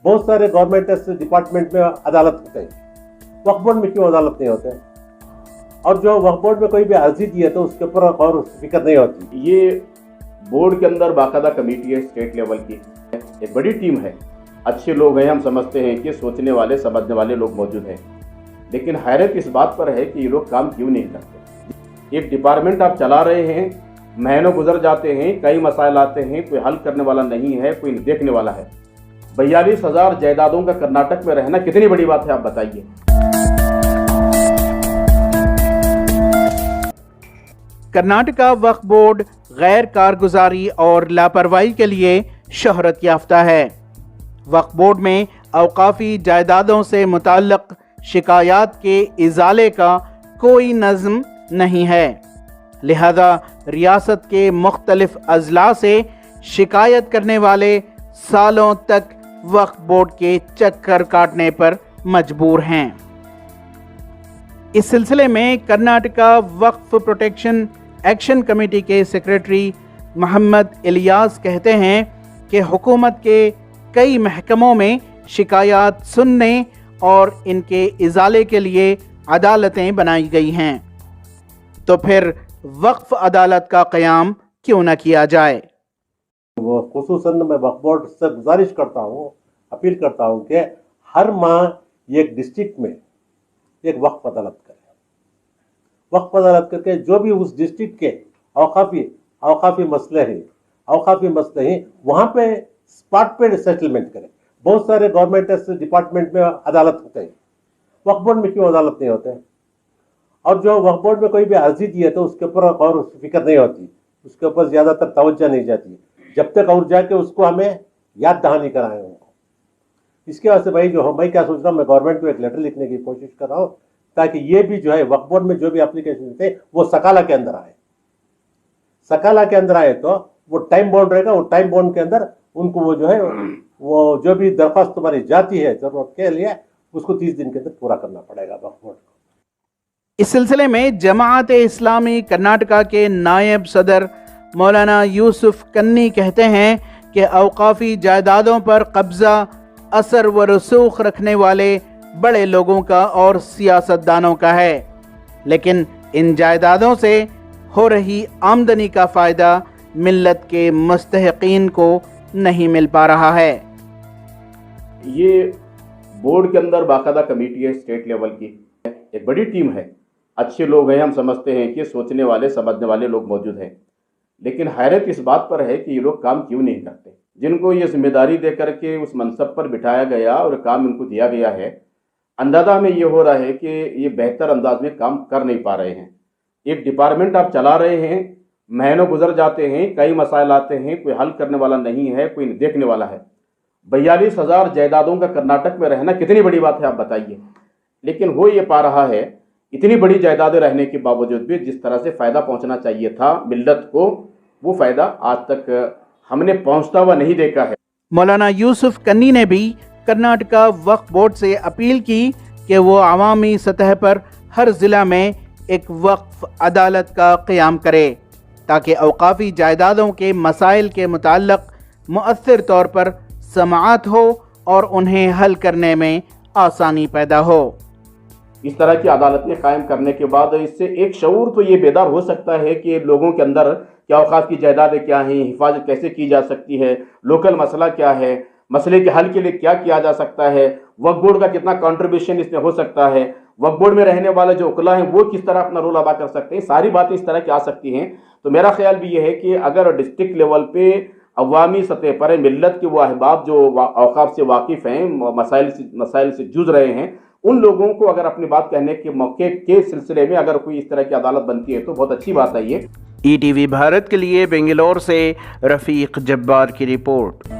बहुत सारे government department में अदालत होते हैं, वक्फ बोर्ड में क्यों अदालत नहीं होते हैं? और जो वक्फ बोर्ड में कोई भी अर्जी दी है तो उसके ऊपर और फिक्र नहीं होती। ये बोर्ड के अंदर बाकायदा कमेटी है, स्टेट लेवल की एक बड़ी टीम है, अच्छे लोग हैं, हम समझते हैं कि सोचने वाले समझने वाले लोग मौजूद हैं। लेकिन हैरत इस बात पर है कि ये लोग काम क्यों नहीं करते। एक डिपार्टमेंट आप चला रहे हैं, महीनों गुजर जाते हैं, कई मसाइल आते हैं, कोई हल करने वाला नहीं है, कोई देखने वाला है। 42,000 जायदादों का कर्नाटक में रहना कितनी बड़ी बात है, आप बताइए। कर्नाटका वक्फ बोर्ड गैर कारगुजारी और लापरवाही के लिए शोहरत याफ्ता है। वक्फ बोर्ड में औकाफी जायदादों से मुताल्लिक शिकायत के इजाले का कोई नज़्म नहीं है, लिहाजा रियासत के मुख्तलिफ अजला से शिकायत करने वाले सालों तक वक्फ बोर्ड के चक्कर काटने पर मजबूर हैं। इस सिलसिले में कर्नाटका वक्फ प्रोटेक्शन एक्शन कमेटी के सेक्रेटरी मोहम्मद इलियास कहते हैं कि हुकूमत के कई महकमों में शिकायत सुनने और इनके इजाले के लिए अदालतें बनाई गई हैं, तो फिर वक्फ अदालत का क़याम क्यों न किया जाए। वो खुसूसन मैं वक्फ बोर्ड से गुजारिश करता हूँ, अपील करता हूँ कि हर माह एक डिस्ट्रिक्ट में एक वक्फ अदालत करें। वक्फ अदालत करके जो भी उस डिस्ट्रिक्ट के औकाफी मसले हैं वहाँ पे स्पॉट पे सेटलमेंट करें। बहुत सारे गवर्नमेंट डिपार्टमेंट में अदालत होते हैं, वक्फ बोर्ड में क्यों अदालत नहीं होते हैं? और जो वक्फ बोर्ड में कोई भी अर्जी दी है तो उसके ऊपर और फिक्र नहीं होती, उसके ऊपर ज़्यादातर तवज्जो नहीं जाती जब तक और जाके उसको हमें याद दहानी कराएं उनको। इसके वजह से भाई मैं क्या सोच रहा हूँ, मैं गवर्नमेंट को एक लेटर लिखने की कोशिश कर रहा हूँ ताकि ये भी जो है वक्फ बोर्ड में जो भी एप्लीकेशन थे वो सकाला के अंदर आए। सकाला के अंदर आए तो वो टाइम बाउंड रहेगा, वो टाइम बाउंड के अंदर उनको वो जो है वो जो भी दरख्वास्त तुम्हारी जाती है जरूरत के लिए उसको 30 दिन के अंदर पूरा करना पड़ेगा वक्फ बोर्ड को। इस सिलसिले में जमात इस्लामी कर्नाटका के नायब सदर मौलाना यूसुफ कन्नी कहते हैं कि औकाफी जायदादों पर कब्जा असर व रसूख रखने वाले बड़े लोगों का और सियासतदानों का है, लेकिन इन जायदादों से हो रही आमदनी का फ़ायदा मिल्लत के मुस्तहिकीन को नहीं मिल पा रहा है। ये बोर्ड के अंदर बाकायदा कमेटी है, स्टेट लेवल की एक बड़ी टीम है, अच्छे लोग हैं, हम समझते हैं कि सोचने वाले समझने वाले लोग मौजूद हैं। लेकिन हैरत इस बात पर है कि ये लोग काम क्यों नहीं करते। जिनको ये जिम्मेदारी दे करके उस मनसब पर बिठाया गया और काम इनको दिया गया है, अंदाजा में ये हो रहा है कि ये बेहतर अंदाज में काम कर नहीं पा रहे हैं। एक डिपार्टमेंट आप चला रहे हैं, महीनों गुजर जाते हैं, कई मसाइल आते हैं, कोई हल करने वाला नहीं है, कोई देखने वाला है। 42,000 जायदादों का कर्नाटक में रहना कितनी बड़ी बात है, आप बताइए। लेकिन हो ये पा रहा है, इतनी बड़ी जायदादें रहने के बावजूद भी जिस तरह से फ़ायदा पहुंचना चाहिए था मिल्लत को, वो फ़ायदा आज तक हमने पहुंचता हुआ नहीं देखा है। मौलाना यूसुफ कन्नी ने भी कर्नाटका वक्फ बोर्ड से अपील की कि वो अवामी सतह पर हर ज़िला में एक वक्फ अदालत का क़याम करे ताकि औकाफी जायदादों के मसाइल के मुताल्लिक़ मुअस्सिर तौर पर समाअत हो और उन्हें हल करने में आसानी पैदा हो। इस तरह की अदालतें कायम करने के बाद इससे एक शऊर तो ये बेदार हो सकता है कि लोगों के अंदर क्या औकात की जायदादें क्या हैं, हिफाजत कैसे की जा सकती है, लोकल मसला क्या है, मसले के हल के लिए क्या किया जा सकता है, वक्फ बोर्ड का कितना कंट्रीब्यूशन इसमें हो सकता है, वक्फ बोर्ड में रहने वाले जो उकला हैं वो किस तरह अपना रोल अदा कर सकते हैं, सारी बातें इस तरह की आ सकती हैं। तो मेरा ख्याल भी ये है कि अगर डिस्ट्रिक्ट लेवल पे अवामी सतह पर मिल्लत के वो अहबाब जो औकाफ से वाकिफ़ हैं, मसाइल से जूझ रहे हैं, उन लोगों को अगर अपनी बात कहने के मौके के सिलसिले में अगर कोई इस तरह की अदालत बनती है तो बहुत अच्छी बात है ये। ETV भारत के लिए बेंगलोर से रफ़ीक जब्बार की रिपोर्ट।